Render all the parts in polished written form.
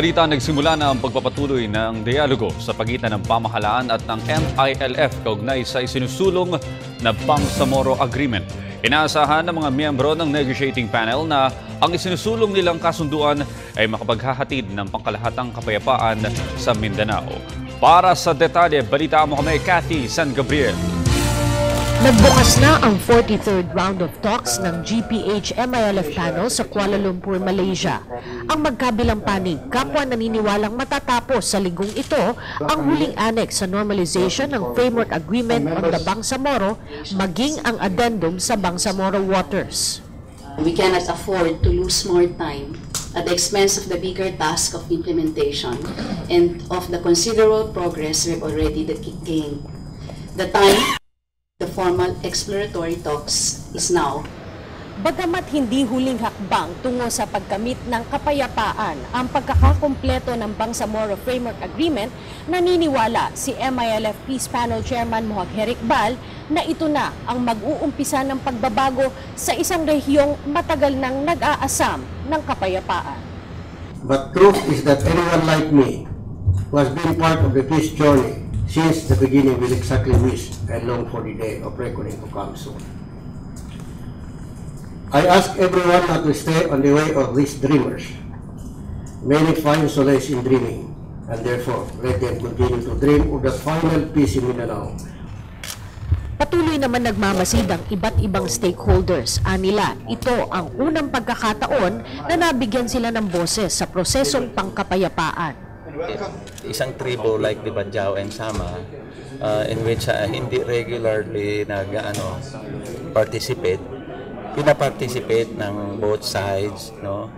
Balita, nagsimula na ang pagpapatuloy ng dialogo sa pagitan ng pamahalaan at ng MILF kaugnay sa isinusulong na Bangsamoro Agreement. Inaasahan ng mga miyembro ng negotiating panel na ang isinusulong nilang kasunduan ay makapaghahatid ng pangkalahatang kapayapaan sa Mindanao. Para sa detalye, balita mo kami, Cathy San Gabriel. Nagbukas na ang 43rd round of talks ng GPH-MILF panel sa Kuala Lumpur, Malaysia. Ang magkabilang panig, kapwa naniniwalang matatapos sa linggong ito ang huling annex sa normalization ng Framework Agreement on the Bangsamoro, maging ang addendum sa Bangsamoro waters. We cannot afford to lose more time at the expense of the bigger task of implementation and of the considerable progress we've already gained. The time the formal exploratory talks is now. Bagamat hindi huling hakbang tungo sa pagkamit ng kapayapaan ang pagkakakumpleto ng Bangsamoro Framework Agreement, naniniwala si MILF Peace Panel Chairman Mohag Iqbal na ito na ang mag-uumpisa ng pagbabago sa isang rehiyong matagal nang nag-aasam ng kapayapaan. But truth is that anyone like me who has been part of the peace journey since the beginning will exactly wish and long for the day of reckoning to come soon. I ask everyone not to stay on the way of these dreamers. Many find solace in dreaming, and therefore let them continue to dream of the final peace in Mindanao. Patuloy naman nagmamasid ang iba't ibang stakeholders. Anila, ito ang unang pagkakataon na nabigyan sila ng boses sa prosesong pangkapayapaan. Isang tribo like the Banjao and Sama in which hindi regularly participate, pina-participate ng both sides, no?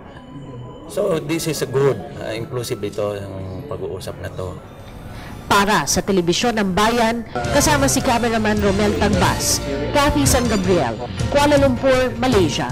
So this is a good, inclusive ito yung pag-uusap na to. Para sa Telebisyon ng Bayan, kasama si cameraman Romel Tagbas, Cathy San Gabriel, Kuala Lumpur, Malaysia.